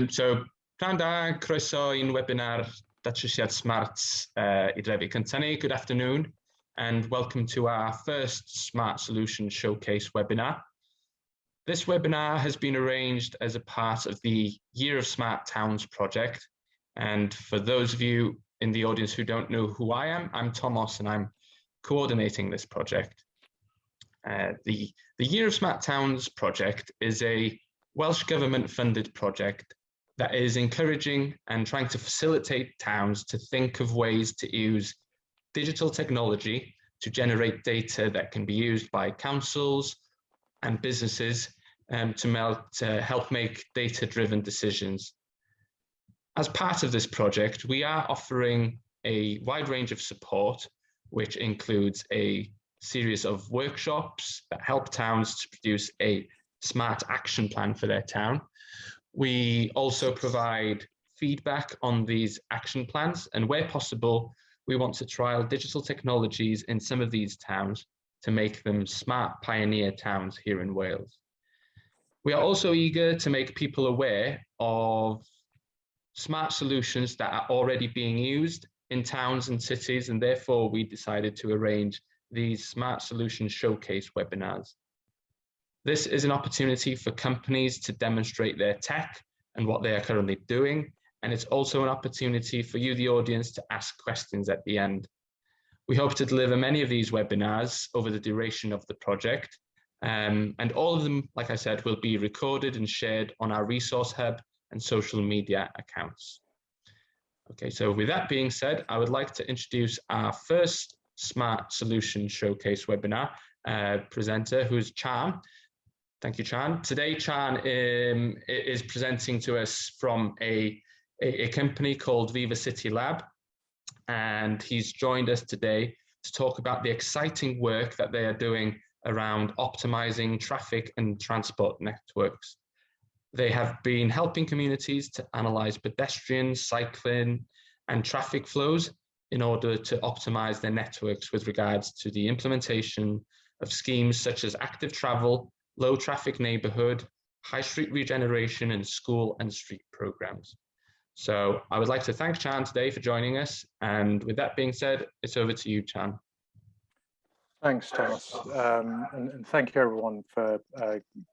So, pnawn da, croeso i'n webinar Datrysiad Smart I Drefi Cyntaf. Good afternoon, and welcome to our first Smart Solutions Showcase webinar. This webinar has been arranged as a part of the Year of Smart Towns project. And for those of you in the audience who don't know who I am, I'm Thomas and I'm coordinating this project. The Year of Smart Towns project is a Welsh Government funded project that is encouraging and trying to facilitate towns to think of ways to use digital technology to generate data that can be used by councils and businesses to help make data-driven decisions. As part of this project, we are offering a wide range of support, which includes a series of workshops that help towns to produce a smart action plan for their town. We also provide feedback on these action plans, and where possible, we want to trial digital technologies in some of these towns to make them smart pioneer towns here in Wales. We are also eager to make people aware of smart solutions that are already being used in towns and cities, and therefore we decided to arrange these Smart Solutions Showcase webinars. This is an opportunity for companies to demonstrate their tech and what they are currently doing, and it's also an opportunity for you, the audience, to ask questions at the end. We hope to deliver many of these webinars over the duration of the project, and all of them, like I said, will be recorded and shared on our resource hub and social media accounts. Okay, so with that being said, I would like to introduce our first Smart Solutions Showcase webinar presenter, who's Chan. Thank you, Chan. Today, Chan is presenting to us from a company called Vivacity Lab, and he's joined us today to talk about the exciting work that they are doing around optimizing traffic and transport networks. They have been helping communities to analyze pedestrian, cycling, and traffic flows in order to optimize their networks with regards to the implementation of schemes such as active travel, low traffic neighborhood, high street regeneration, and school and street programs. So I would like to thank Chan today for joining us. And with that being said, it's over to you, Chan. Thanks, Thomas, and thank you everyone for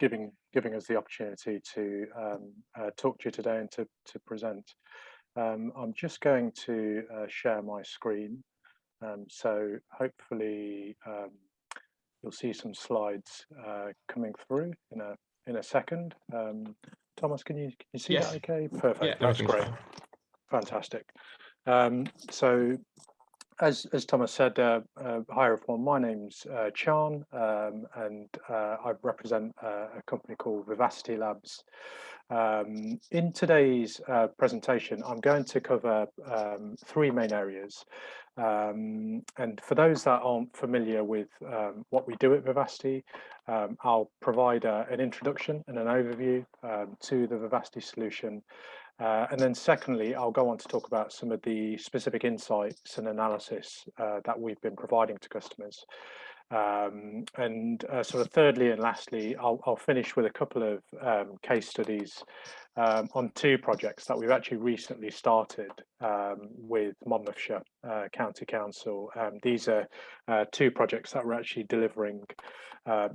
giving us the opportunity to talk to you today and to present. I'm just going to share my screen, so hopefully you'll see some slides coming through in a second. Thomas, can you see that okay? Perfect. Yeah, that's great. Fantastic. So as Thomas said, hi everyone, my name's Chan, and I represent a company called Vivacity Labs. In today's presentation, I'm going to cover three main areas. And for those that aren't familiar with what we do at Vivacity, I'll provide an introduction and an overview to the Vivacity solution. And then secondly, I'll go on to talk about some of the specific insights and analysis that we've been providing to customers. And sort of thirdly and lastly, I'll finish with a couple of case studies on two projects that we've actually recently started with Monmouthshire County Council. These are two projects that we're actually delivering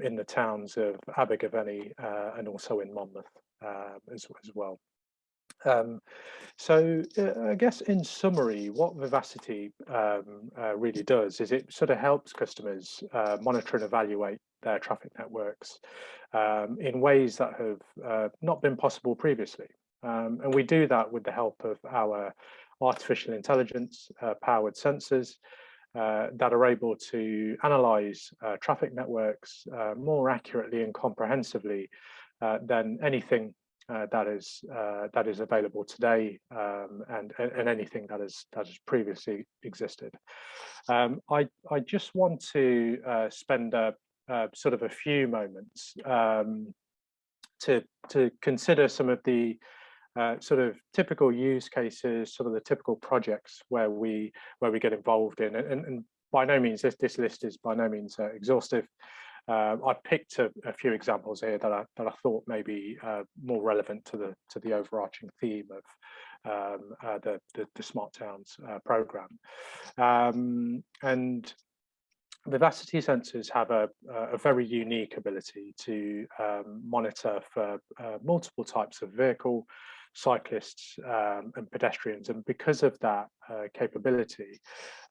in the towns of Abergavenny and also in Monmouth as well. So I guess in summary, what Vivacity really does is it sort of helps customers monitor and evaluate their traffic networks in ways that have not been possible previously. And we do that with the help of our artificial intelligence powered sensors that are able to analyze traffic networks more accurately and comprehensively than anything that is available today, and anything that has previously existed. I just want to spend sort of a few moments to consider some of the sort of typical use cases, sort of the typical projects where we get involved in, and by no means this list is by no means exhaustive. I picked a few examples here that I thought may be more relevant to the overarching theme of the Smart Towns programme. And Vivacity sensors have a very unique ability to monitor for multiple types of vehicle, cyclists and pedestrians, and because of that capability,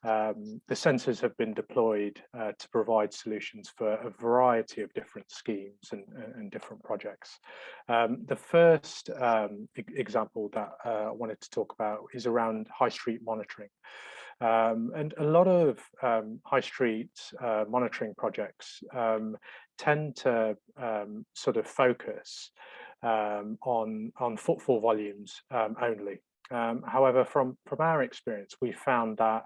the sensors have been deployed to provide solutions for a variety of different schemes and different projects. The first example that I wanted to talk about is around high street monitoring. And a lot of high street monitoring projects tend to sort of focus on footfall volumes only. However, from our experience, we found that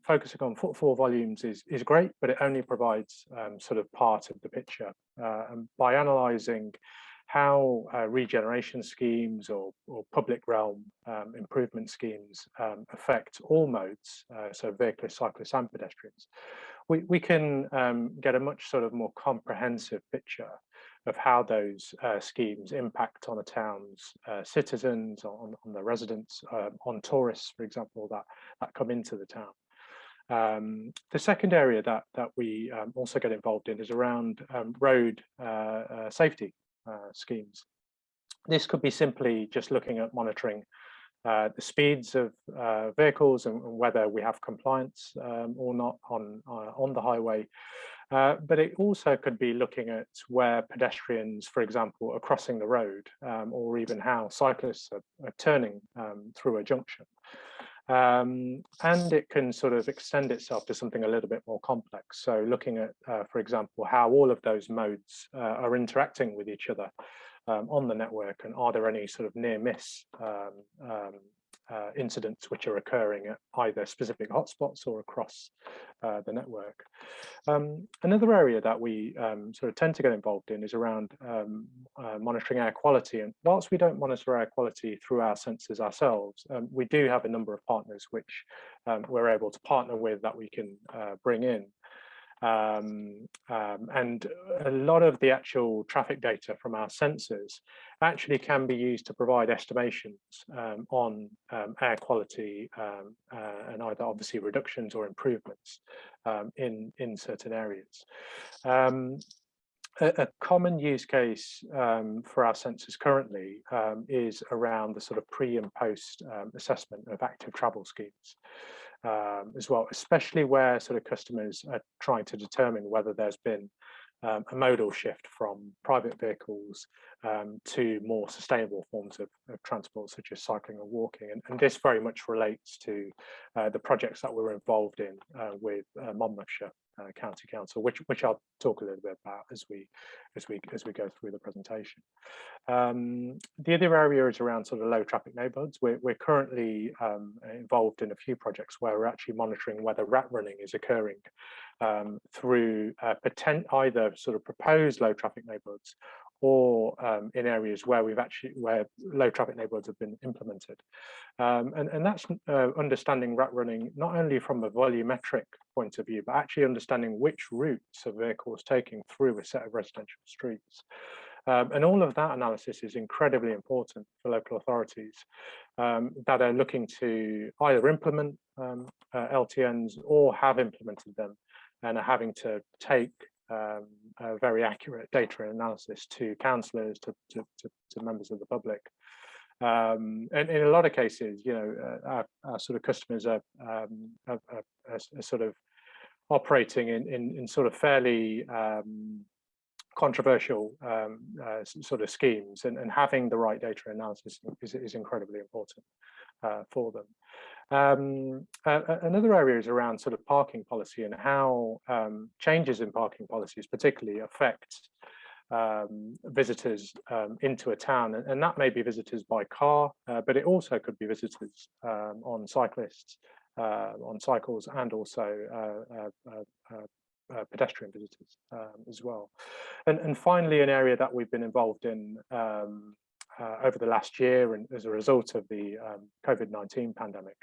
focusing on footfall volumes is great, but it only provides sort of part of the picture. And by analysing how regeneration schemes or public realm improvement schemes affect all modes, so vehiclists, cyclists and pedestrians, we can get a much sort of more comprehensive picture of how those schemes impact on a town's citizens, on the residents, on tourists, for example, that come into the town. The second area that we also get involved in is around road safety schemes. This could be simply just looking at monitoring the speeds of vehicles and whether we have compliance or not on the highway. But it also could be looking at where pedestrians, for example, are crossing the road, or even how cyclists are turning through a junction. And it can sort of extend itself to something a little bit more complex. So looking at, for example, how all of those modes are interacting with each other on the network, and are there any sort of near miss incidents which are occurring at either specific hotspots or across the network. Another area that we sort of tend to get involved in is around monitoring air quality. And whilst we don't monitor air quality through our sensors ourselves, we do have a number of partners which we're able to partner with that we can bring in. And a lot of the actual traffic data from our sensors actually can be used to provide estimations on air quality and either obviously reductions or improvements in certain areas. A common use case for our sensors currently is around the sort of pre and post assessment of active travel schemes. As well, especially where sort of customers are trying to determine whether there's been a modal shift from private vehicles to more sustainable forms of transport, such as cycling or walking. And this very much relates to the projects that we're involved in with Monmouthshire County Council, which I'll talk a little bit about as we go through the presentation. The other area is around sort of low traffic neighbourhoods. We're currently involved in a few projects where we're actually monitoring whether rat running is occurring through either sort of proposed low traffic neighbourhoods or in areas where where low traffic neighbourhoods have been implemented. And that's understanding rat running not only from a volumetric point of view, but actually understanding which routes a vehicle is taking through a set of residential streets. And all of that analysis is incredibly important for local authorities that are looking to either implement LTNs or have implemented them and are having to take very accurate data analysis to councillors, to members of the public. And in a lot of cases, you know, our sort of customers are sort of operating in sort of fairly controversial sort of schemes, and having the right data analysis is incredibly important for them. Another area is around sort of parking policy and how changes in parking policies particularly affect visitors into a town, and that may be visitors by car, but it also could be visitors on cyclists, on cycles, and also pedestrian visitors as well. And finally, an area that we've been involved in over the last year, and as a result of the COVID-19 pandemic,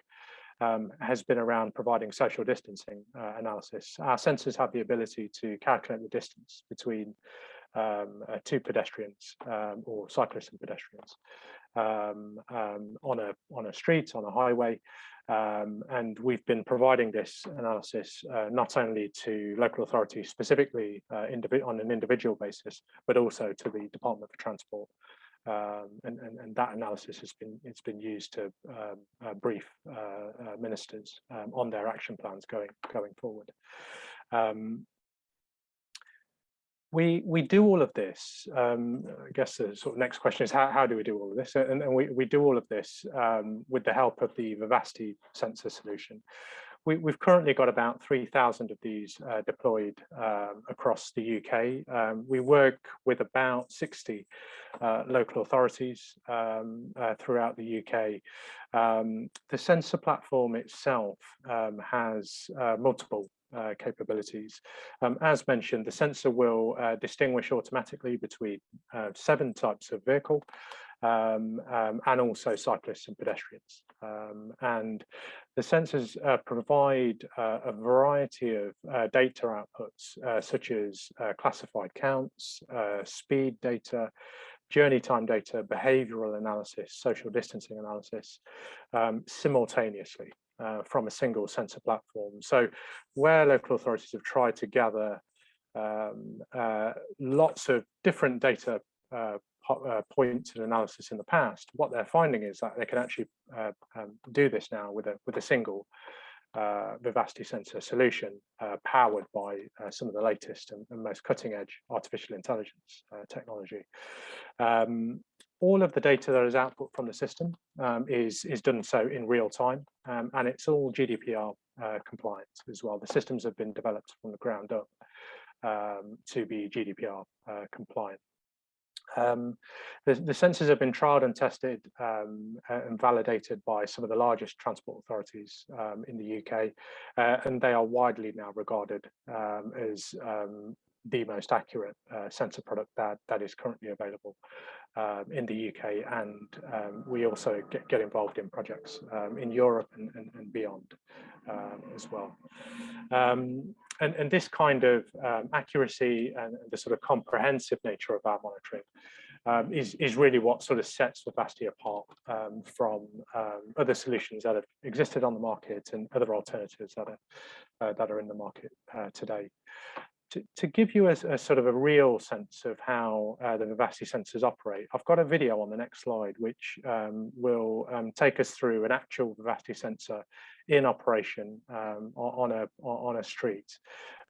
has been around providing social distancing analysis. Our sensors have the ability to calculate the distance between two pedestrians or cyclists and pedestrians on a street, on a highway. And we've been providing this analysis not only to local authorities specifically on an individual basis, but also to the Department for Transport. And that analysis has been used to brief ministers on their action plans going forward. We do all of this. I guess the sort of next question is how do we do all of this? And we do all of this with the help of the Vivacity sensor solution. We've currently got about 3,000 of these deployed across the UK. We work with about 60 local authorities throughout the UK. The sensor platform itself has multiple capabilities. As mentioned, the sensor will distinguish automatically between 7 types of vehicle and also cyclists and pedestrians. And the sensors provide a variety of data outputs, such as classified counts, speed data, journey time data, behavioral analysis, social distancing analysis, simultaneously from a single sensor platform. So where local authorities have tried to gather lots of different data points and analysis in the past, what they're finding is that they can actually do this now with a single Vivacity sensor solution powered by some of the latest and most cutting-edge artificial intelligence technology. All of the data that is output from the system is done so in real time, and it's all GDPR compliant as well. The systems have been developed from the ground up to be GDPR compliant. The sensors have been trialed and tested and validated by some of the largest transport authorities in the UK, and they are widely now regarded as the most accurate sensor product that is currently available in the UK, and we also get involved in projects in Europe and beyond as well. And this kind of accuracy and the sort of comprehensive nature of our monitoring is really what sort of sets Vivacity apart from other solutions that have existed on the market and other alternatives that are in the market today. To give you a sort of a real sense of how the Vivacity sensors operate, I've got a video on the next slide which will take us through an actual Vivacity sensor in operation on a street.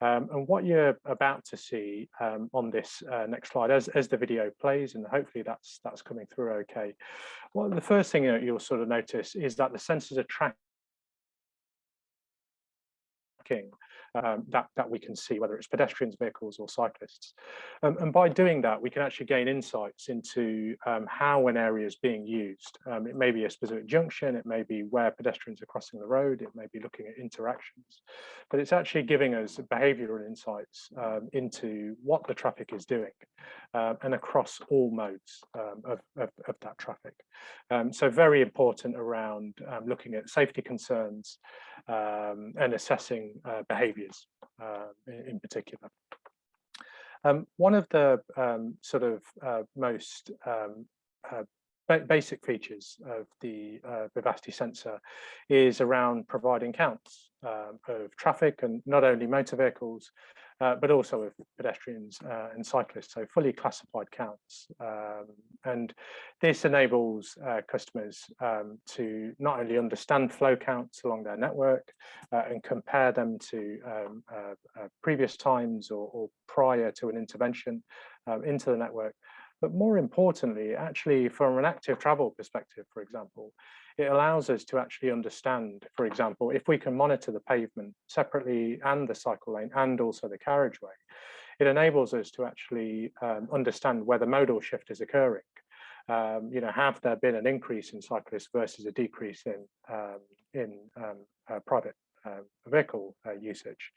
And what you're about to see on this next slide, as the video plays, and hopefully that's coming through okay. Well, the first thing that you'll sort of notice is that the sensors are tracking that we can see, whether it's pedestrians, vehicles or cyclists. And by doing that, we can actually gain insights into how an area is being used. It may be a specific junction, it may be where pedestrians are crossing the road, it may be looking at interactions, but it's actually giving us behavioural insights into what the traffic is doing and across all modes of that traffic. So very important around looking at safety concerns and assessing behaviours in particular. One of the sort of most basic features of the Vivacity sensor is around providing counts of traffic, and not only motor vehicles, but also of pedestrians and cyclists, so fully classified counts. And this enables customers to not only understand flow counts along their network and compare them to previous times or prior to an intervention into the network, but more importantly, actually from an active travel perspective, for example, it allows us to actually understand, for example, if we can monitor the pavement separately and the cycle lane and also the carriageway, it enables us to actually understand whether modal shift is occurring. You know, have there been an increase in cyclists versus a decrease in private vehicle usage?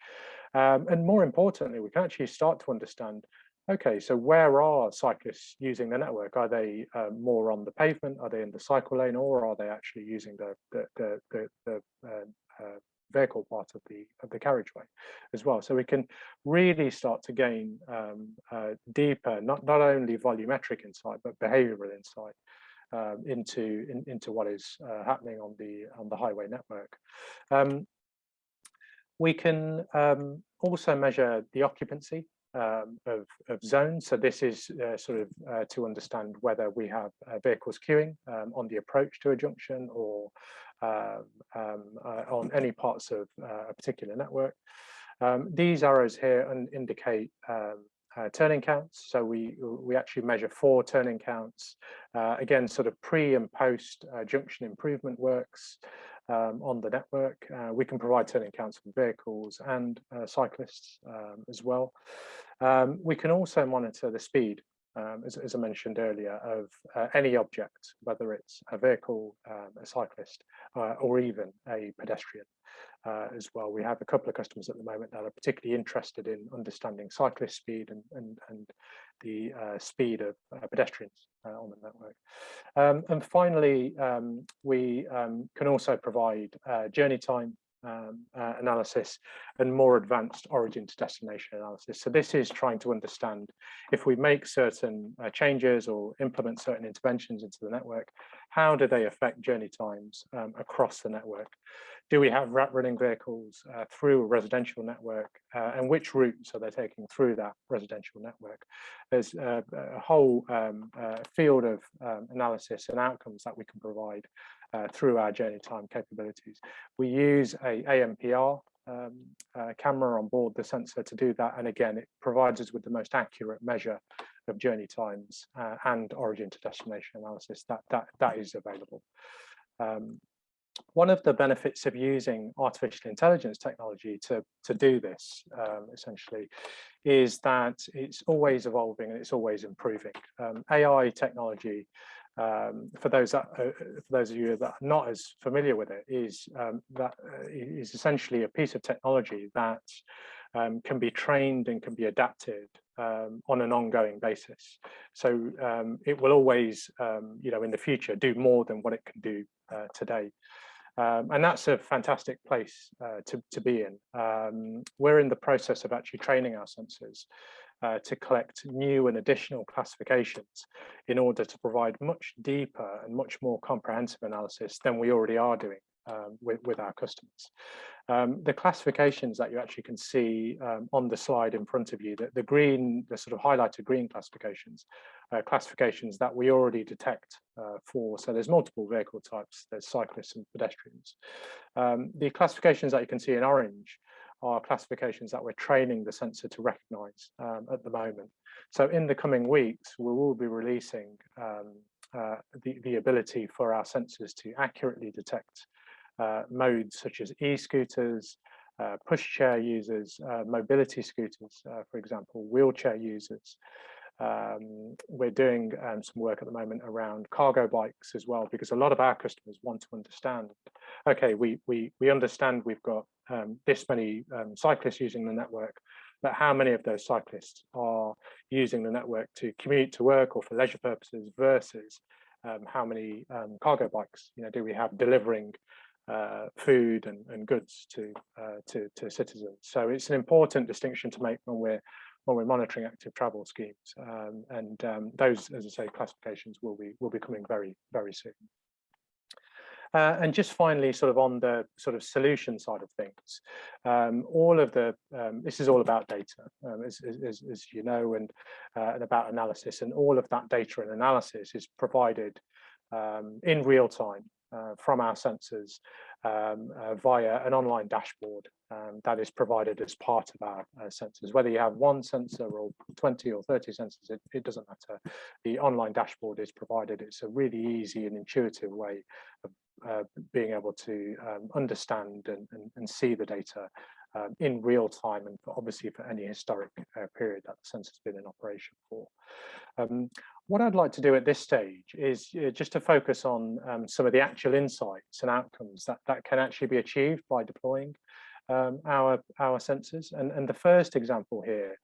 And more importantly, we can actually start to understand okay, so where are cyclists using the network? Are they more on the pavement? Are they in the cycle lane, or are they actually using the vehicle part of the carriageway as well? So we can really start to gain deeper, not only volumetric insight, but behavioural insight into what is happening on the highway network. We can also measure the occupancy of zones. So this is sort of to understand whether we have vehicles queuing on the approach to a junction, or on any parts of a particular network. These arrows here indicate turning counts. So we actually measure 4 turning counts, again, sort of pre and post junction improvement works on the network. We can provide turning counts for vehicles and cyclists as well. We can also monitor the speed, as I mentioned earlier, of any object, whether it's a vehicle, a cyclist, or even a pedestrian as well. We have a couple of customers at the moment that are particularly interested in understanding cyclist speed and the speed of pedestrians on the network. And finally, we can also provide journey time analysis and more advanced origin to destination analysis. So this is trying to understand, if we make certain changes or implement certain interventions into the network, how do they affect journey times across the network? Do we have running vehicles through a residential network, and which routes are they taking through that residential network? There's a whole field of analysis and outcomes that we can provide through our journey time capabilities. We use a AMPR camera on board the sensor to do that, and again, it provides us with the most accurate measure of journey times and origin to destination analysis that is available. One of the benefits of using artificial intelligence technology to do this, essentially, is that it's always evolving and it's always improving. AI technology, for those of you that are not as familiar with it, is essentially a piece of technology that can be trained and can be adapted on an ongoing basis. So it will always, in the future, do more than what it can do today. And that's a fantastic place to be in. We're in the process of actually training our sensors to collect new and additional classifications in order to provide much deeper and much more comprehensive analysis than we already are doing with our customers. The classifications that you actually can see on the slide in front of you, the green, the sort of highlighted green classifications, classifications that we already detect for. So there's multiple vehicle types, there's cyclists and pedestrians. The classifications that you can see in orange are classifications that we're training the sensor to recognize at the moment. So in the coming weeks, we will be releasing the ability for our sensors to accurately detect modes such as e-scooters, pushchair users, mobility scooters, for example, wheelchair users. We're doing some work at the moment around cargo bikes as well, because a lot of our customers want to understand, okay, we understand we've got this many cyclists using the network, but how many of those cyclists are using the network to commute to work or for leisure purposes versus how many cargo bikes do we have delivering food and goods to citizens. So it's an important distinction to make when we're monitoring active travel schemes, and those, as I say, classifications will be coming very, very soon. And just finally, sort of on the sort of solution side of things, all of the this is all about data, as you know, and about analysis, and all of that data and analysis is provided in real time from our sensors via an online dashboard that is provided as part of our sensors. Whether you have one sensor or 20 or 30 sensors, it doesn't matter. The online dashboard is provided. It's a really easy and intuitive way of being able to understand and see the data in real time, and obviously for any historic period that the sensor's been in operation for. What I'd like to do at this stage is just to focus on some of the actual insights and outcomes that can actually be achieved by deploying our sensors. And the first example here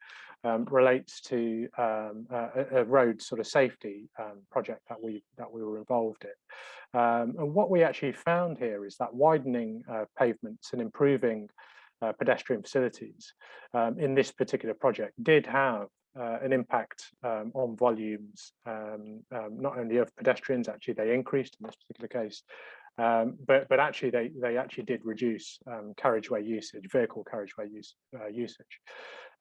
relates to a road sort of safety project that we were involved in. And what we actually found here is that widening pavements and improving pedestrian facilities in this particular project did have an impact on volumes, not only of pedestrians. Actually they increased in this particular case, but actually they actually did reduce carriageway usage, vehicle carriageway usage.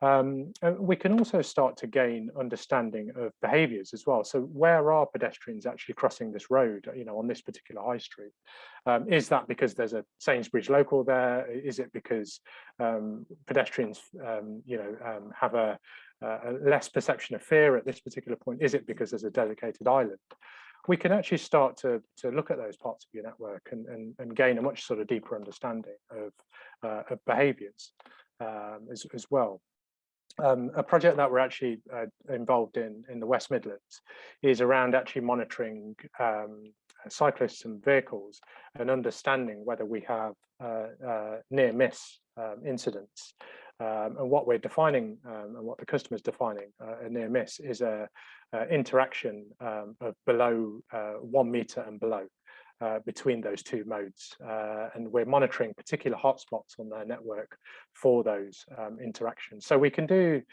And we can also start to gain understanding of behaviours as well. So where are pedestrians actually crossing this road, on this particular high street? Is that because there's a Sainsbury's local there? Is it because pedestrians, have a less perception of fear at this particular point? Is it because there's a dedicated island? We can actually start to look at those parts of your network and gain a much sort of deeper understanding of behaviours as well. A project that we're actually involved in the West Midlands is around actually monitoring cyclists and vehicles and understanding whether we have near miss incidents. And what we're defining and what the customer's defining a near miss is a interaction of below 1 metre and below between those two modes, and we're monitoring particular hotspots on their network for those interactions. So we can do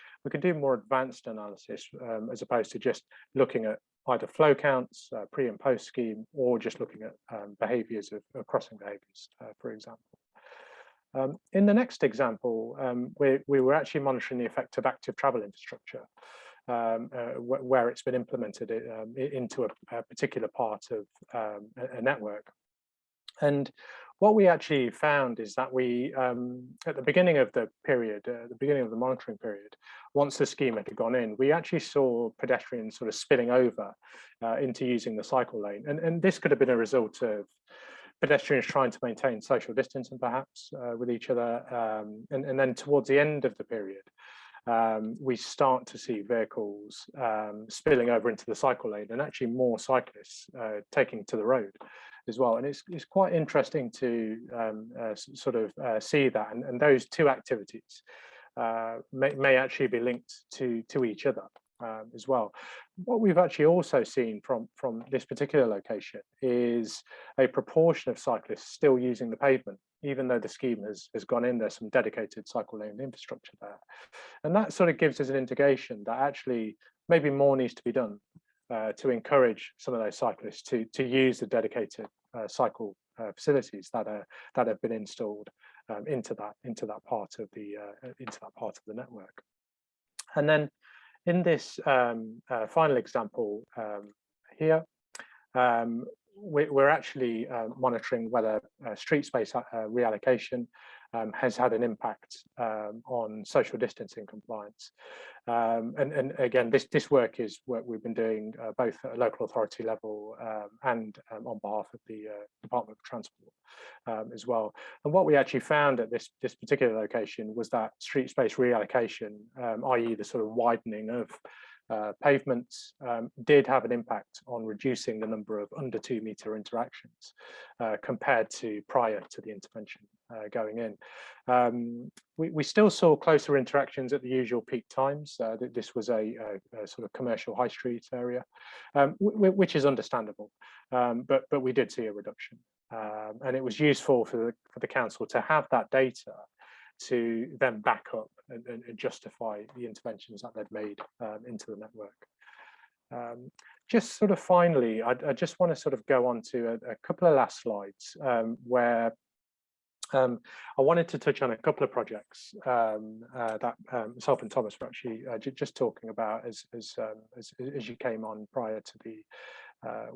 more advanced analysis as opposed to just looking at either flow counts, pre and post scheme, or just looking at behaviours of crossing behaviours, for example. In the next example, we were actually monitoring the effect of active travel infrastructure, where it's been implemented into a particular part of a network. And what we actually found is that we, at the beginning of the period, the beginning of the monitoring period, once the scheme had gone in, we actually saw pedestrians sort of spilling over into using the cycle lane. And this could have been a result of pedestrians trying to maintain social distancing perhaps with each other. And then towards the end of the period, we start to see vehicles spilling over into the cycle lane, and actually more cyclists taking to the road as well. And it's quite interesting to sort of see that, and those two activities may actually be linked to each other as well. What we've actually also seen from this particular location is a proportion of cyclists still using the pavement, even though the scheme has gone in. There's some dedicated cycle lane infrastructure there. And that sort of gives us an indication that actually maybe more needs to be done to encourage some of those cyclists to use the dedicated cycle facilities that have been installed into that part of the network. And then in this final example here, we're actually monitoring whether street space reallocation has had an impact on social distancing compliance. And again, this work is work we've been doing both at a local authority level and on behalf of the Department of Transport as well. And what we actually found at this particular location was that street space reallocation, i.e. the sort of widening of pavements, did have an impact on reducing the number of under 2 metre interactions compared to prior to the intervention going in. We still saw closer interactions at the usual peak times. This was a sort of commercial high street area, which is understandable, but we did see a reduction, and it was useful for the council to have that data to then back up and justify the interventions that they've made into the network. Just sort of finally, I just want to sort of go on to a couple of last slides where I wanted to touch on a couple of projects that myself and Thomas were actually just talking about as you came on prior to the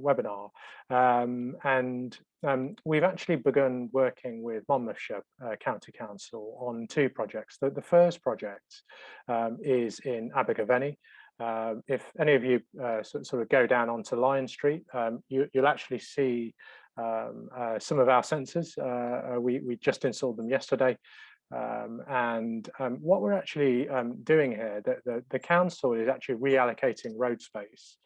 webinar, and we've actually begun working with Monmouthshire County Council on 2 projects. The first project is in Abergavenny. If any of you sort of go down onto Lion Street, you'll actually see some of our sensors. We just installed them yesterday. And what we're actually doing here, the council is actually reallocating road space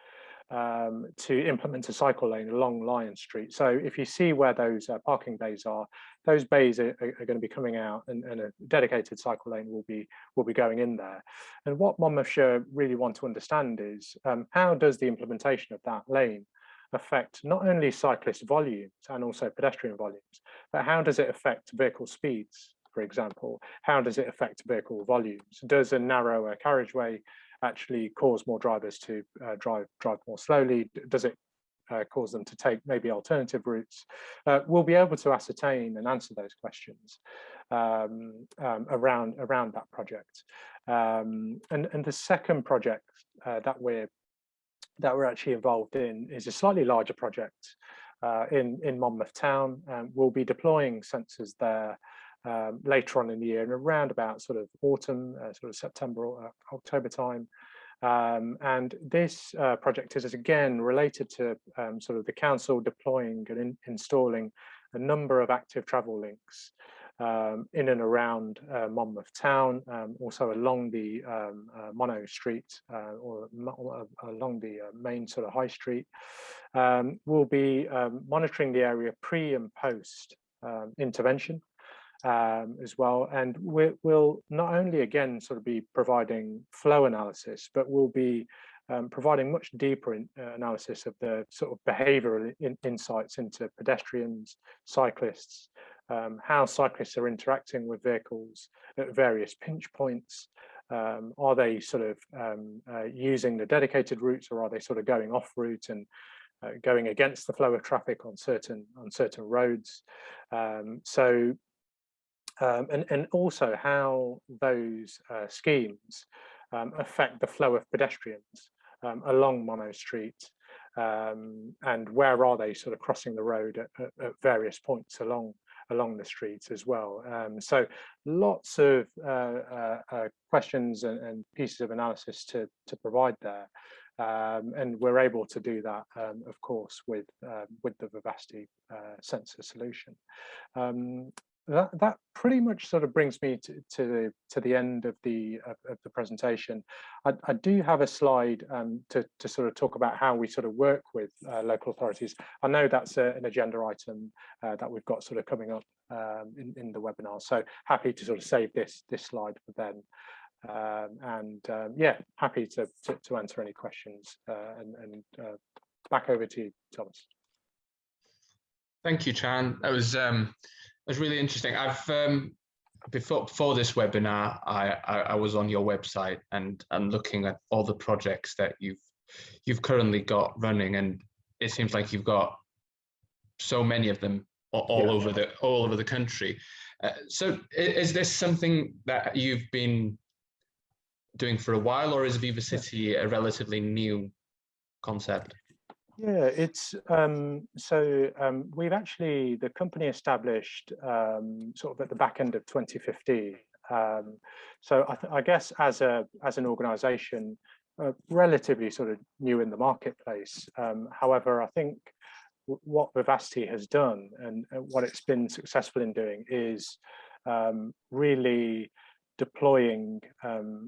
to implement a cycle lane along Lion Street. So if you see where those parking bays are, those bays are going to be coming out, and a dedicated cycle lane will be going in there. And what Monmouthshire really want to understand is how does the implementation of that lane affect not only cyclist volumes and also pedestrian volumes, but how does it affect vehicle speeds, for example? How does it affect vehicle volumes? Does a narrower carriageway actually cause more drivers to drive more slowly? Does it cause them to take maybe alternative routes? We'll be able to ascertain and answer those questions around that project. And the second project that we're actually involved in is a slightly larger project in Monmouth Town. We'll be deploying sensors there later on in the year, and around about sort of autumn, sort of September or October time. And this project is again related to sort of the council deploying and installing a number of active travel links in and around Monmouth Town, also along the Mono Street or along the main sort of high street. We'll be monitoring the area pre and post intervention as well, and we'll not only again sort of be providing flow analysis, but we'll be providing much deeper analysis of the sort of behavioural insights into pedestrians, cyclists, how cyclists are interacting with vehicles at various pinch points. Are they sort of using the dedicated routes, or are they sort of going off route and going against the flow of traffic on certain roads? And also how those schemes affect the flow of pedestrians along Mono Street, and where are they sort of crossing the road at various points along the street as well. So lots of questions and pieces of analysis to provide there. And we're able to do that, of course, with the Vivacity sensor solution. That pretty much sort of brings me to the end of the presentation. I do have a slide to sort of talk about how we sort of work with local authorities. I know that's an agenda item that we've got sort of coming up in the webinar, so happy to sort of save this slide for then. Yeah, happy to answer any questions, and back over to you, Thomas. Thank you, Chan. That was really interesting. I've before this webinar, I was on your website and looking at all the projects that you've currently got running, and it seems like you've got so many of them all over the country. So is this something that you've been doing for a while, or is Vivacity a relatively new concept? Yeah, it's we've actually, the company established sort of at the back end of 2015. So I guess as an organization, relatively sort of new in the marketplace. However, I think what Vivacity has done and what it's been successful in doing is really deploying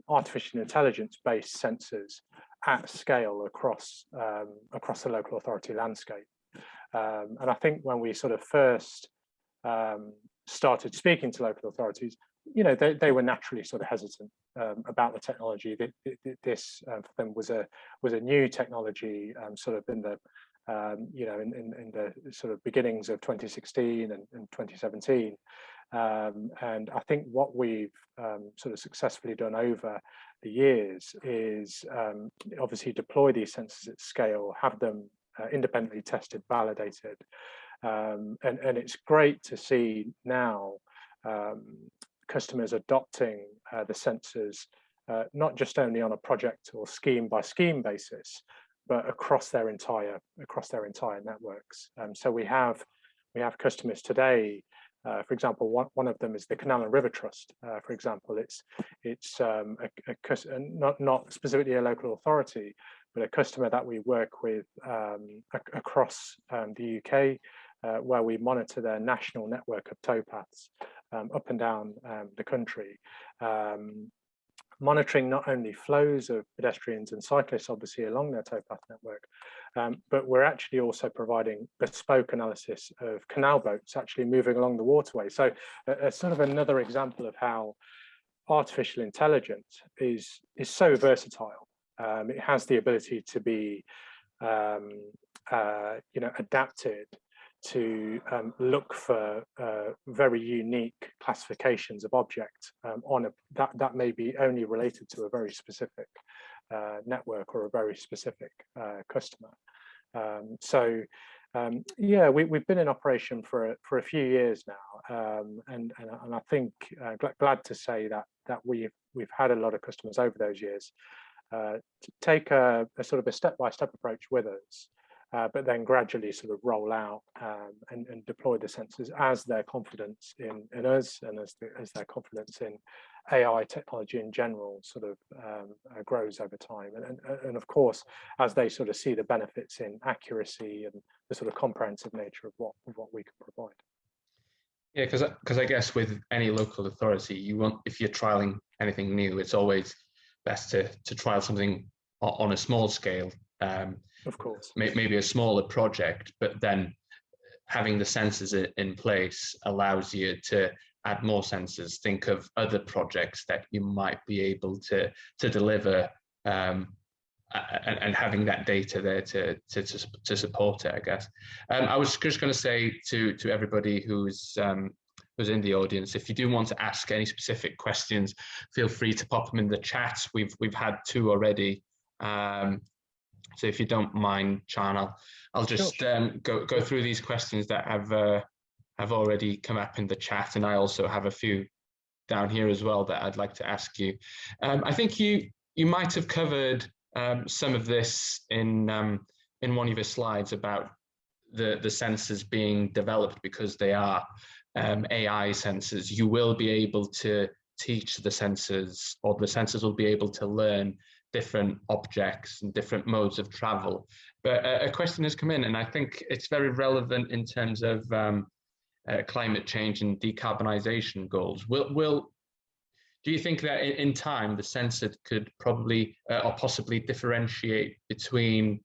artificial intelligence-based sensors at scale across the local authority landscape. And I think when we sort of first started speaking to local authorities, you know, they were naturally sort of hesitant about the technology. This for them was a new technology, sort of in the you know, in the sort of beginnings of 2016 and 2017. And I think what we've sort of successfully done over the years is obviously deploy these sensors at scale, have them independently tested, validated, and it's great to see now customers adopting the sensors not just only on a project or scheme by scheme basis, but across their entire networks. So we have customers today. For example, one of them is the Canal and River Trust. For example, it's not specifically a local authority, but a customer that we work with across the UK, where we monitor their national network of towpaths up and down the country. monitoring not only flows of pedestrians and cyclists, obviously along their towpath network, but we're actually also providing bespoke analysis of canal boats actually moving along the waterway. So sort of another example of how artificial intelligence is so versatile. It has the ability to be adapted to look for very unique classifications of objects that may be only related to a very specific network or a very specific customer. Yeah, we've been in operation for a few years now, and I think glad to say that we've had a lot of customers over those years to take a sort of a step-by-step approach with us. But then gradually sort of roll out and deploy the sensors as their confidence in us and as their confidence in AI technology in general sort of grows over time. And of course, as they sort of see the benefits in accuracy and the sort of comprehensive nature of what we can provide. Yeah, because I guess with any local authority, if you're trialing anything new, it's always best to trial something on a small scale. Of course, maybe a smaller project, but then having the sensors in place allows you to add more sensors. Think of other projects that you might be able to deliver, and having that data there to support it, I guess. I was just going to say to everybody who's in the audience, if you do want to ask any specific questions, feel free to pop them in the chat. We've had 2 already. So if you don't mind, Chan, I'll just go through these questions that have already come up in the chat, and I also have a few down here as well that I'd like to ask you. I think you might have covered some of this in one of your slides about the sensors being developed because they are AI sensors. You will be able to teach the sensors, or the sensors will be able to learn different objects and different modes of travel. But a question has come in, and I think it's very relevant in terms of climate change and decarbonisation goals. Do you think that in time the sensor could probably or possibly differentiate between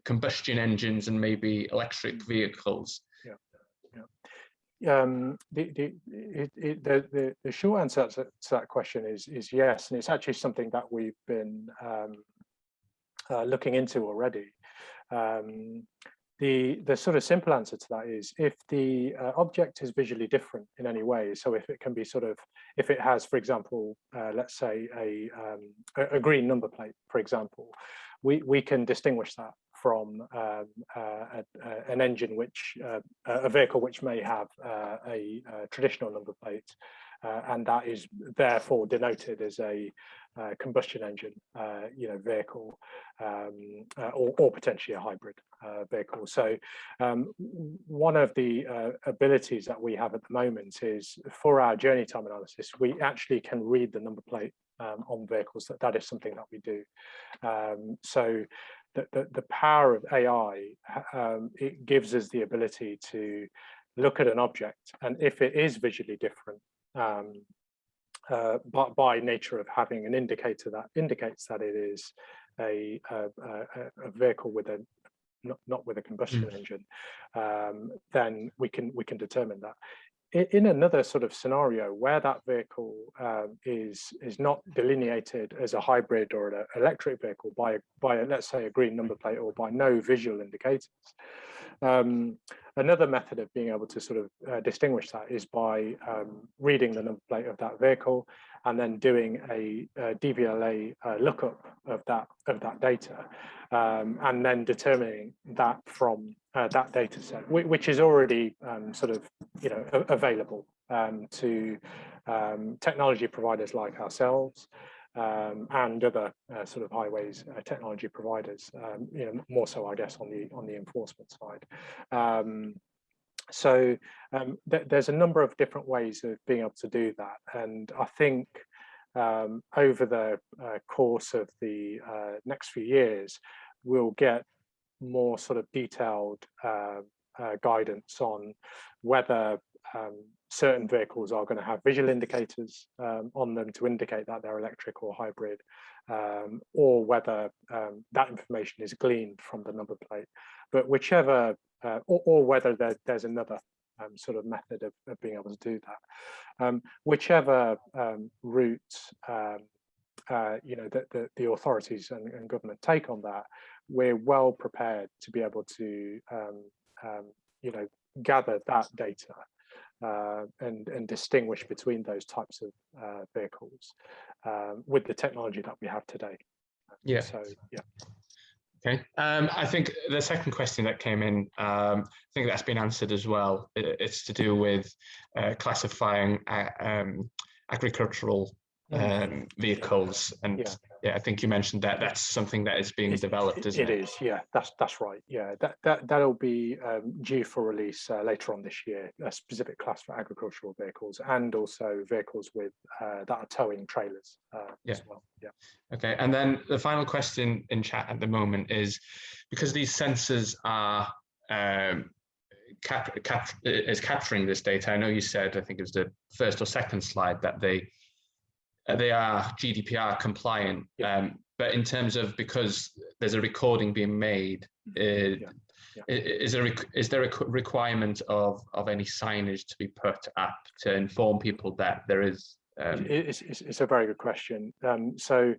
combustion engines and maybe electric vehicles? The short answer to that question is yes, and it's actually something that we've been looking into already. The sort of simple answer to that is if the object is visually different in any way, so if it can be if it has, for example, let's say a green number plate, for example, we can distinguish that from an engine a vehicle which may have a traditional number plate, and that is therefore denoted as a combustion engine vehicle, or potentially a hybrid vehicle. So one of the abilities that we have at the moment is for our journey time analysis, we actually can read the number plate on vehicles. That is something that we do. So the power of AI, it gives us the ability to look at an object, and if it is visually different, by nature of having an indicator that indicates that it is a vehicle with not with a combustion engine, then we can determine that. In another sort of scenario where that vehicle is not delineated as a hybrid or an electric vehicle by let's say a green number plate or by no visual indicators, another method of being able to sort of distinguish that is by reading the number plate of that vehicle and then doing a DVLA lookup of that data, and then determining that from that data set, which is already sort of available to technology providers like ourselves, and other sort of highways technology providers, more so I guess on the enforcement side. So there's a number of different ways of being able to do that, and I think over the course of the next few years we'll get more sort of detailed guidance on whether certain vehicles are going to have visual indicators on them to indicate that they're electric or hybrid, or whether that information is gleaned from the number plate. But whichever, or whether there's another sort of method of being able to do that. Whichever route you know, the authorities and government take on that, we're well prepared to be able to you know, gather that data and distinguish between those types of vehicles with the technology that we have today. Yeah. So yeah. Okay. I think the second question that came in, I think that's been answered as well. It's to do with classifying agricultural vehicles, and yeah, I think you mentioned that that's something that is being developed, isn't it? It is, yeah, that's right. Yeah, that'll be due for release later on this year, a specific class for agricultural vehicles and also vehicles with that are towing trailers as well. Yeah. Okay, and then the final question in chat at the moment is, because these sensors are capturing this data. I know you said, I think it was the first or second slide, that they are GDPR compliant, but in terms of, because there's a recording being made, is there a requirement of any signage to be put up to inform people that there is? It's a very good question. So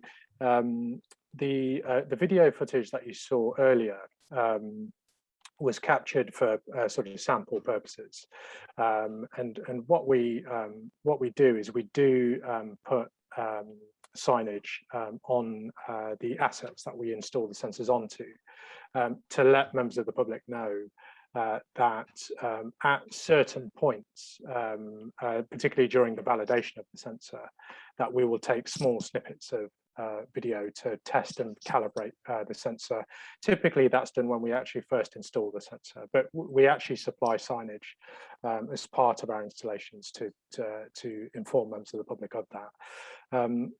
the video footage that you saw earlier was captured for sort of sample purposes, and what we do is we do put signage on the assets that we install the sensors onto, to let members of the public know that at certain points, particularly during the validation of the sensor, that we will take small snippets of video to test and calibrate the sensor. Typically that's done when we actually first install the sensor, but we actually supply signage as part of our installations to inform members of the public of that.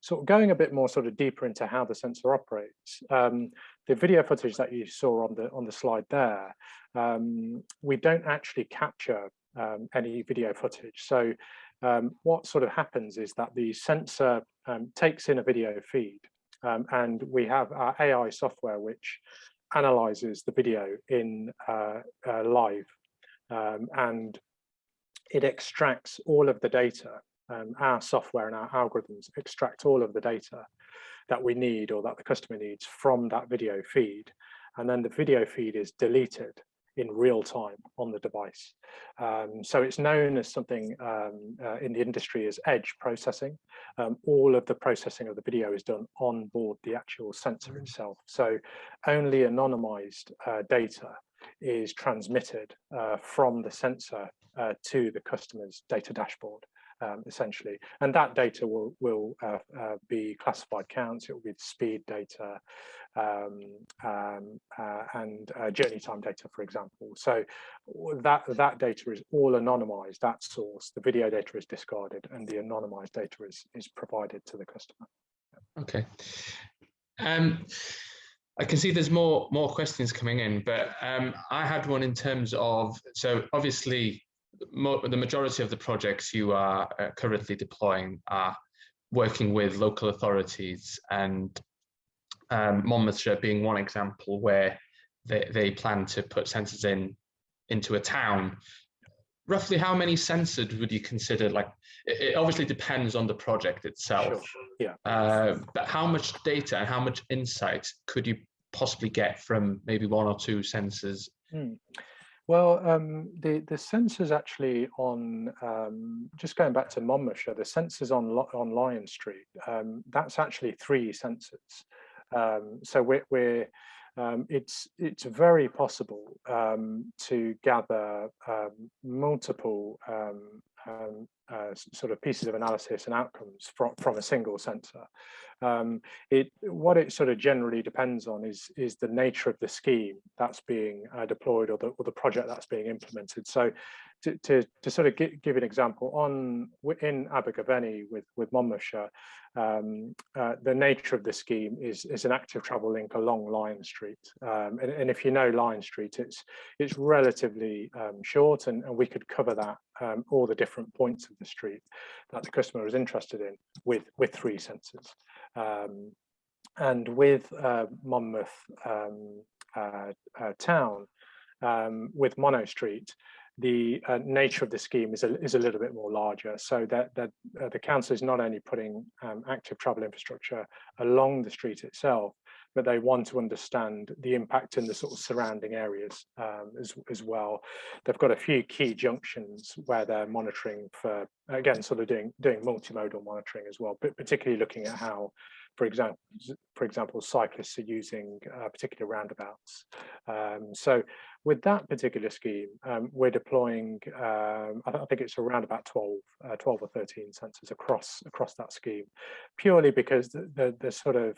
So going a bit more sort of deeper into how the sensor operates, the video footage that you saw on the slide there, we don't actually capture any video footage. So what sort of happens is that the sensor takes in a video feed, and we have our AI software which analyzes the video in live, and it extracts all of the data. Our software and our algorithms extract all of the data that we need, or that the customer needs, from that video feed, and then the video feed is deleted in real time on the device. So it's known as something in the industry as edge processing. All of the processing of the video is done on board the actual sensor itself. So only anonymized data is transmitted from the sensor to the customer's data dashboard, essentially. And that data will be classified counts, it will be the speed data, and journey time data, for example. So that data is all anonymized, that source. The video data is discarded and the anonymized data is provided to the customer. Okay. I can see there's more questions coming in, but I had one in terms of, so obviously the majority of the projects you are currently deploying are working with local authorities, and Monmouthshire being one example where they plan to put sensors into a town. Roughly how many sensors would you consider? Like, it obviously depends on the project itself. Sure. Yeah. But how much data and how much insight could you possibly get from maybe one or two sensors? Well, the sensors actually on, just going back to Monmouthshire, the sensors on Lion Street, that's actually 3 sensors. So it's very possible to gather multiple sort of pieces of analysis and outcomes from a single sensor. What it sort of generally depends on is the nature of the scheme that's being deployed, or the project that's being implemented. So to sort of give an example, in Abergavenny with Monmouthshire, the nature of the scheme is an active travel link along Lion Street, and if you know Lion Street, it's relatively short, and we could cover that all the different points of the street that the customer is interested in with 3 sensors. And with Monmouth Town, with Mono Street, the nature of the scheme is a little bit more larger, so that the council is not only putting active travel infrastructure along the street itself, but they want to understand the impact in the sort of surrounding areas as well. They've got a few key junctions where they're monitoring for, again, sort of doing multimodal monitoring as well, but particularly looking at how, for example, cyclists are using particular roundabouts. So with that particular scheme, we're deploying, I think it's around about 12 or 13 sensors across that scheme, purely because the sort of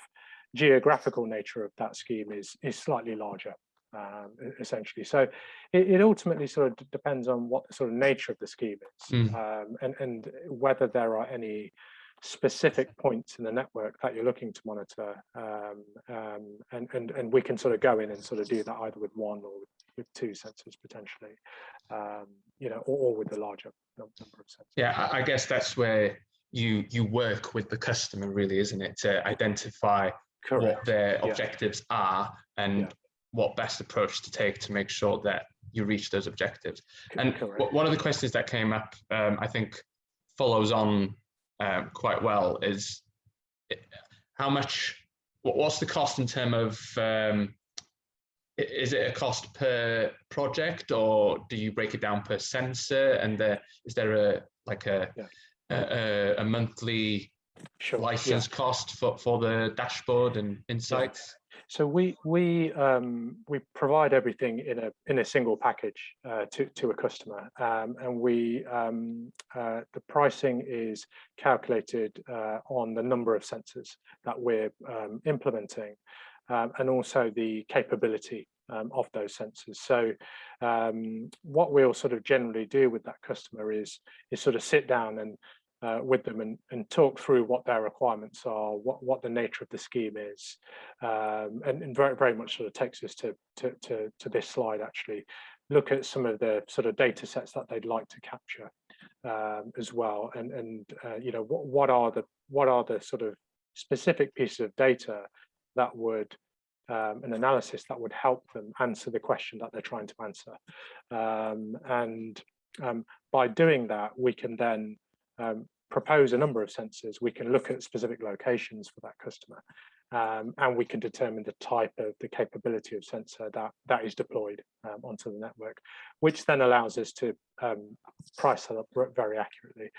geographical nature of that scheme is slightly larger, essentially. So it ultimately sort of depends on what the sort of nature of the scheme is, and whether there are any specific points in the network that you're looking to monitor, and we can sort of go in and sort of do that either with 1 or with 2 sensors potentially, you know, or with a larger number of sensors. Yeah, I guess that's where you work with the customer, really, isn't it, to identify what their objectives are and what best approach to take to make sure that you reach those objectives. And one of the questions that came up, I think, follows on quite well, is what's the cost in terms of, is it a cost per project, or do you break it down per sensor? And is there a monthly license cost for the dashboard and insights? So we provide everything in a single package to a customer, and the pricing is calculated on the number of sensors that we're implementing, and also the capability of those sensors. So what we'll sort of generally do with that customer is sort of sit down and with them and talk through what their requirements are, what the nature of the scheme is, and very, very much sort of takes us to this slide, actually. Look at some of the sort of data sets that they'd like to capture as well, and you know, what are the sort of specific pieces of data that would an analysis that would help them answer the question that they're trying to answer, and by doing that, we can then propose a number of sensors. We can look at specific locations for that customer, and we can determine the type of the capability of sensor that is deployed onto the network, which then allows us to price that up very accurately.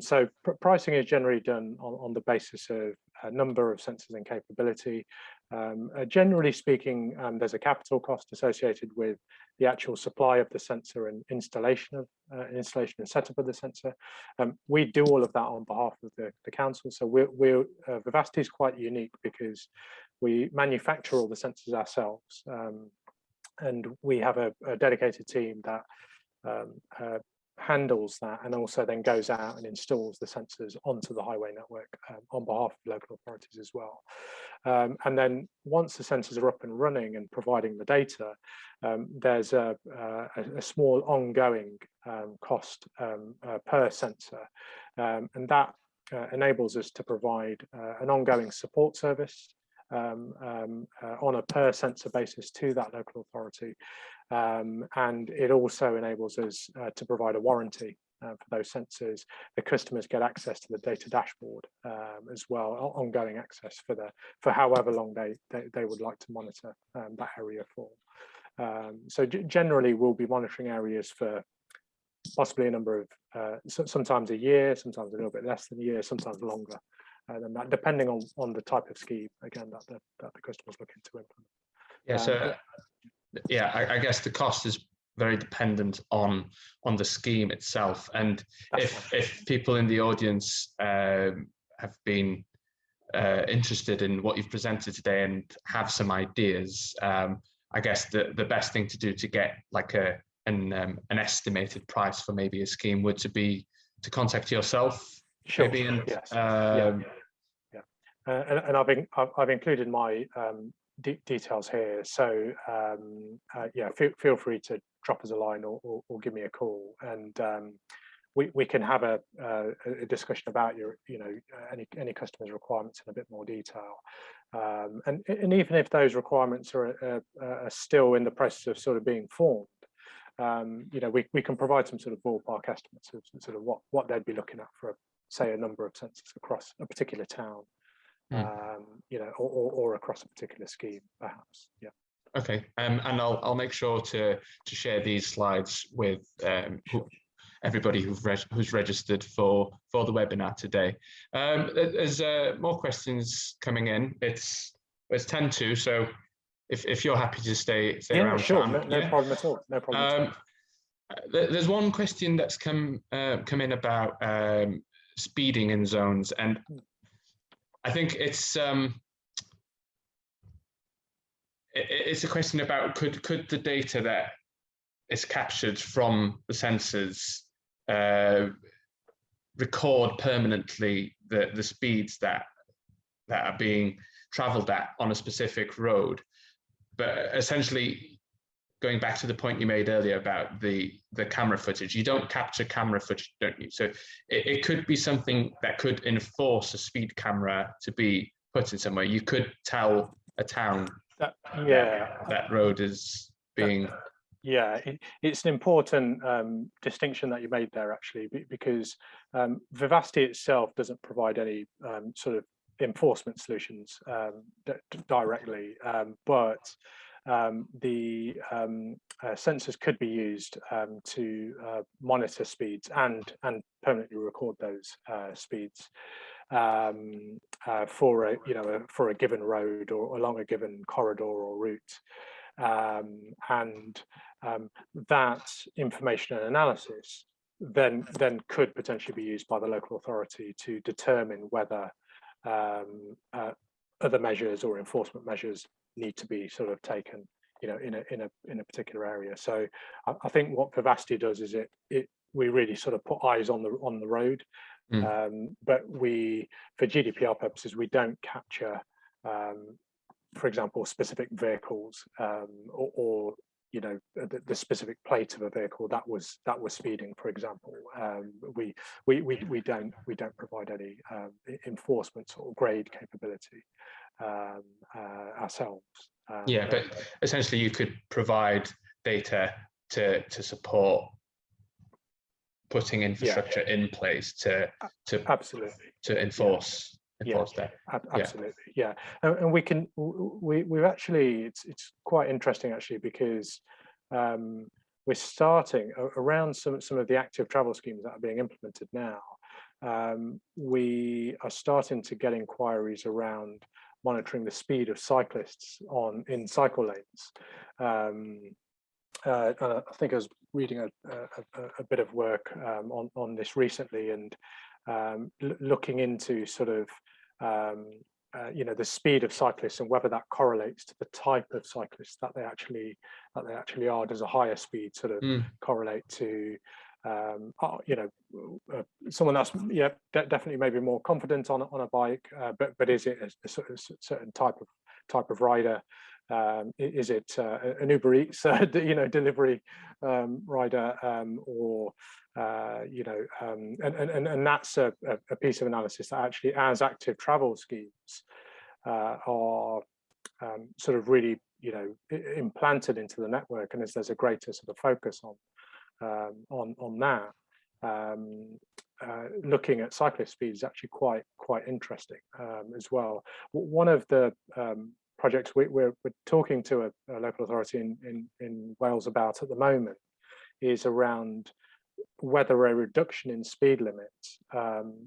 So pricing is generally done on the basis of a number of sensors and capability. Generally speaking, there's a capital cost associated with the actual supply of the sensor and installation and setup of the sensor. We do all of that on behalf of the council. So Vivacity is quite unique because we manufacture all the sensors ourselves, and we have a dedicated team that handles that, and also then goes out and installs the sensors onto the highway network on behalf of local authorities as well. And then once the sensors are up and running and providing the data, there's a small ongoing cost per sensor, and that enables us to provide an ongoing support service on a per sensor basis to that local authority, and it also enables us to provide a warranty for those sensors. The customers get access to the data dashboard as well, ongoing access for however long they would like to monitor that area for. So generally, we'll be monitoring areas for possibly a number of sometimes a year, sometimes a little bit less than a year, sometimes longer than that, depending on the type of scheme, again, that the customer's looking to implement. Yeah, so I guess the cost is very dependent on the scheme itself. And if people in the audience have been interested in what you've presented today and have some ideas, I guess the best thing to do to get like a an estimated price for maybe a scheme would to contact yourself, Sure. maybe, and yes. And I've included my details here, so yeah, feel free to drop us a line or give me a call, and we can have a discussion about your any customer's requirements in a bit more detail, and even if those requirements are still in the process of sort of being formed, we can provide some sort of ballpark estimates of sort of what they'd be looking at for, say, a number of sensors across a particular town, or across a particular scheme, perhaps. Yeah. Okay, and I'll make sure to share these slides with everybody who's registered for the webinar today. There's more questions coming in. It's 10 to, so if you're happy to stay around, sure, Sam. No problem at all. No problem at all. There's one question that's come in about speeding in zones, and I think it's a question about could the data that is captured from the sensors record permanently the speeds that are being travelled at on a specific road. But essentially, going back to the point you made earlier about the camera footage, you don't capture camera footage, don't you? So it could be something that could enforce a speed camera to be put in somewhere. You could tell a town that road is being... Yeah, it's an important distinction that you made there, actually, because Vivacity itself doesn't provide any sort of enforcement solutions directly, but the sensors could be used to monitor speeds and permanently record those speeds for a given road or along a given corridor or route. That information and analysis then could potentially be used by the local authority to determine whether other measures or enforcement measures need to be sort of taken, in a particular area. So I think what Vivacity does is we really sort of put eyes on the road, but for GDPR purposes, we don't capture, for example, specific vehicles or the specific plate of a vehicle that was speeding, for example. We don't provide any enforcement or grade capability ourselves. Yeah, but essentially you could provide data to support putting infrastructure in place to absolutely to enforce that. Absolutely, yeah. And we've actually, it's quite interesting actually, because we're starting around some of the active travel schemes that are being implemented now. We are starting to get inquiries around monitoring the speed of cyclists in cycle lanes. And I think I was reading a bit of work on this recently, and looking into sort of the speed of cyclists and whether that correlates to the type of cyclists that they actually are. Does a higher speed sort of correlate to someone that's definitely maybe more confident on a bike, but is it a certain type of rider? Is it an Uber Eats delivery rider, or and that's a piece of analysis that actually, as active travel schemes are sort of really implanted into the network, and as there's a greater sort of focus on that, looking at cyclist speed is actually quite interesting as well. One of the projects we're talking to a local authority in Wales about at the moment is around whether a reduction in speed limits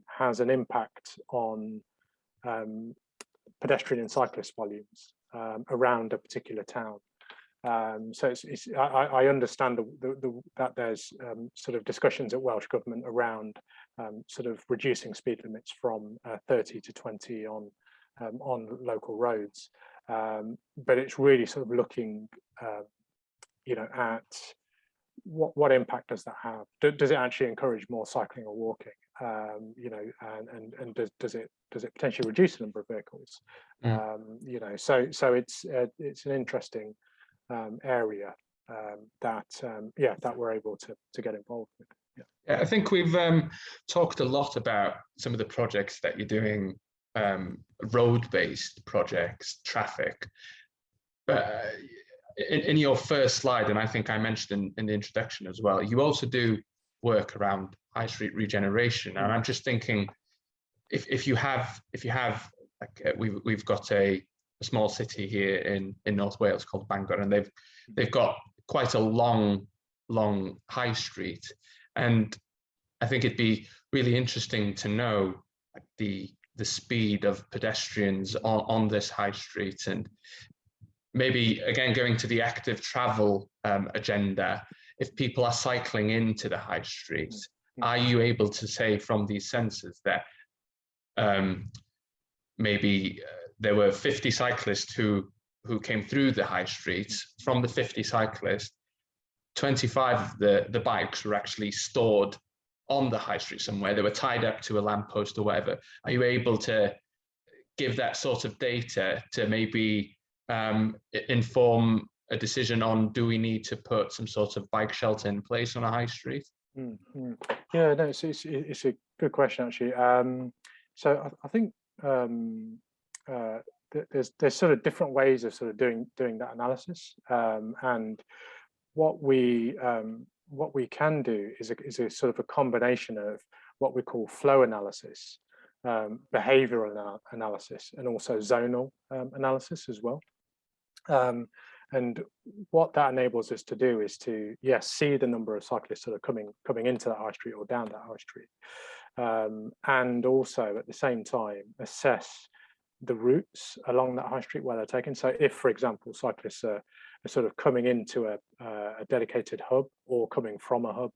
has an impact on pedestrian and cyclist volumes around a particular town. So I understand that there's sort of discussions at Welsh Government around sort of reducing speed limits from 30 to 20 on local roads, but it's really sort of looking, at what impact does that have? Does it actually encourage more cycling or walking? You know, and does it potentially reduce the number of vehicles? You know, so it's an interesting area that that we're able to get involved with. Yeah, I think we've talked a lot about some of the projects that you're doing, road-based projects, traffic. But in your first slide, and I think I mentioned in the introduction as well, you also do work around high street regeneration. And I'm just thinking, if you have like we've got a small city here in North Wales called Bangor, and they've got quite a long high street. And I think it'd be really interesting to know like the speed of pedestrians on this high street, and maybe again going to the active travel agenda. If people are cycling into the high street, are you able to say from these sensors that maybe there were 50 cyclists who came through the high street? From the 50 cyclists, 25 of the bikes were actually stored on the high street somewhere. They were tied up to a lamppost or whatever. Are you able to give that sort of data to maybe inform a decision on, do we need to put some sort of bike shelter in place on a high street? Yeah, no, it's a good question actually. So I think there's sort of different ways of sort of doing that analysis, and what we can do is a sort of a combination of what we call flow analysis, behavioral analysis, and also zonal analysis as well. And what that enables us to do is to, yes, see the number of cyclists that are coming into that high street or down that high street, and also at the same time assess the routes along that high street where they're taken. So if, for example, cyclists are sort of coming into a dedicated hub or coming from a hub,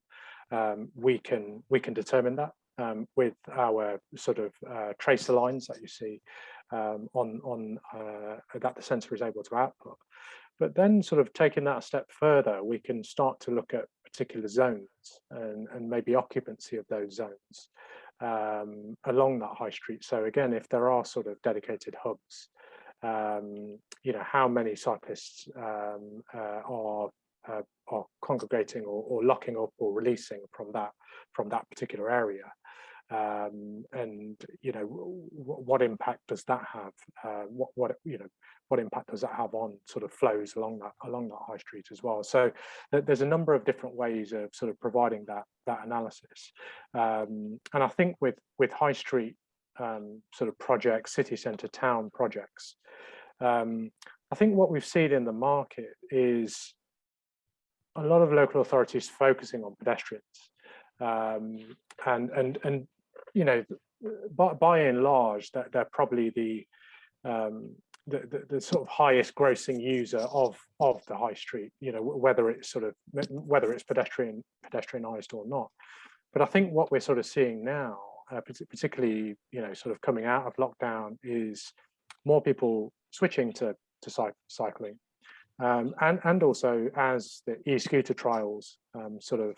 we can determine that with our sort of tracer lines that you see that the sensor is able to output. But then sort of taking that a step further, we can start to look at particular zones and maybe occupancy of those zones along that high street. So again, if there are sort of dedicated hubs, you know, how many cyclists are congregating or locking up or releasing from that particular area, and you know, what impact does that have? What impact does that have on sort of flows along that high street as well? So there's a number of different ways of sort of providing that analysis, and I think with high street sort of projects, city centre town projects, I think what we've seen in the market is a lot of local authorities focusing on pedestrians, and you know, by and large, that they're probably the sort of highest grossing user of the high street, you know, whether it's pedestrianized or not. But I think what we're sort of seeing now, particularly, you know, sort of coming out of lockdown, is more people switching to cycling, and also as the e-scooter trials sort of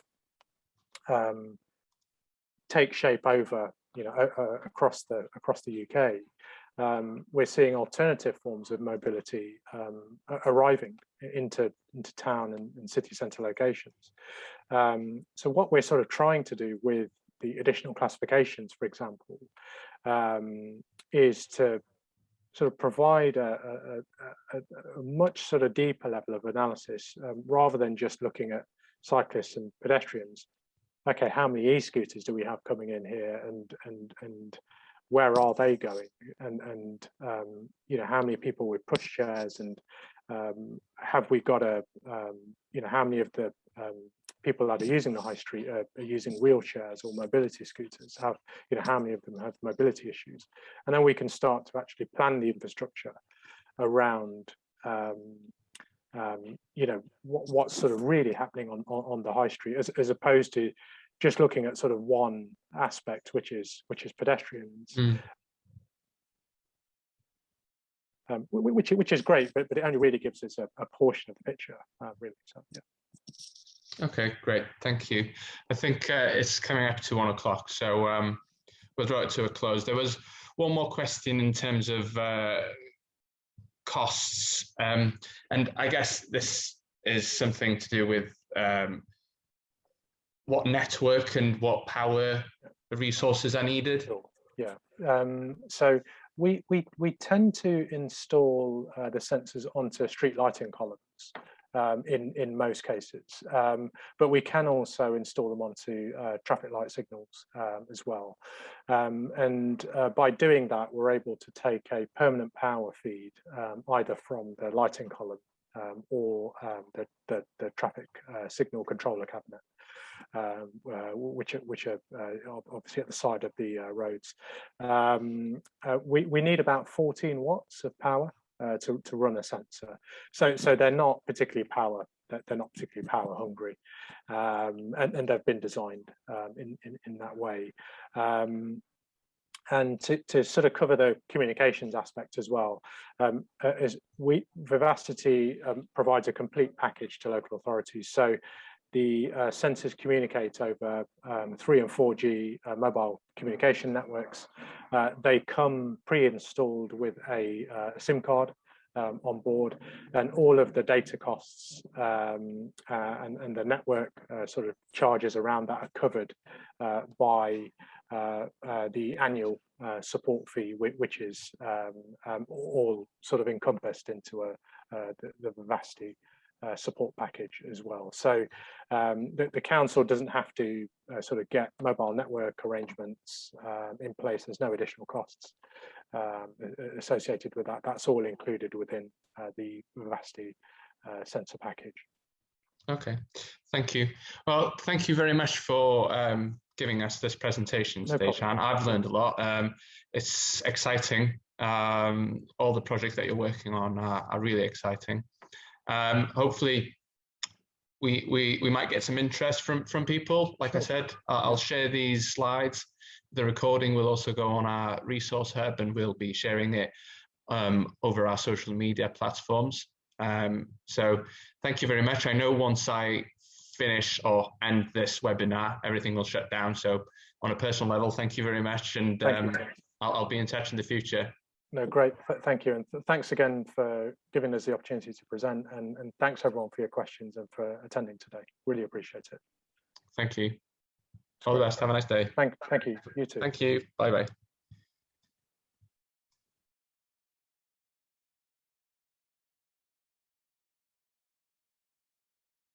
take shape over, you know, across the UK, we're seeing alternative forms of mobility arriving into town and city centre locations. So what we're sort of trying to do with the additional classifications, for example, is to sort of provide a much sort of deeper level of analysis, rather than just looking at cyclists and pedestrians. Okay, how many e-scooters do we have coming in here, and where are they going, and you know, how many people with push chairs, and have we got you know, how many of the people that are using the high street are using wheelchairs or mobility scooters? You know, how many of them have mobility issues? And then we can start to actually plan the infrastructure around you know, what's sort of really happening on the high street, as opposed to just looking at sort of one aspect, which is pedestrians, which is great, but it only really gives us a portion of the picture, really. So yeah. Okay, great. Thank you. I think it's coming up to 1 o'clock, so we'll draw it to a close. There was one more question in terms of costs, and I guess this is something to do with what network and what power resources are needed. Sure. Yeah. So we tend to install the sensors onto street lighting columns in most cases, but we can also install them onto traffic light signals as well. And by doing that, we're able to take a permanent power feed either from the lighting column or the traffic signal controller cabinet. Which are obviously at the side of the roads. We need about 14 watts of power to run a sensor, so they're not particularly power hungry, and they've been designed in that way. And to sort of cover the communications aspect as well, Vivacity provides a complete package to local authorities. So the sensors communicate over 3 and 4G mobile communication networks. They come pre-installed with a SIM card on board, and all of the data costs and the network sort of charges around that are covered by the annual support fee, which is all sort of encompassed into the Vivacity support package as well. So the council doesn't have to sort of get mobile network arrangements in place. There's no additional costs associated with that. That's all included within the Vivacity sensor package. Okay, thank you. Well, thank you very much for giving us this presentation today, Sian. I've learned a lot. It's exciting. All the projects that you're working on are really exciting. Hopefully we might get some interest from people. Like I said, I'll share these slides. The recording will also go on our resource hub, and we'll be sharing it over our social media platforms. So thank you very much. I know once I finish or end this webinar, everything will shut down. So on a personal level, thank you very much. And I'll be in touch in the future. No, great. Thank you. And thanks again for giving us the opportunity to present. And thanks everyone for your questions and for attending today. Really appreciate it. Thank you. All the best. Have a nice day. Thank you. You too. Thank you. Bye-bye.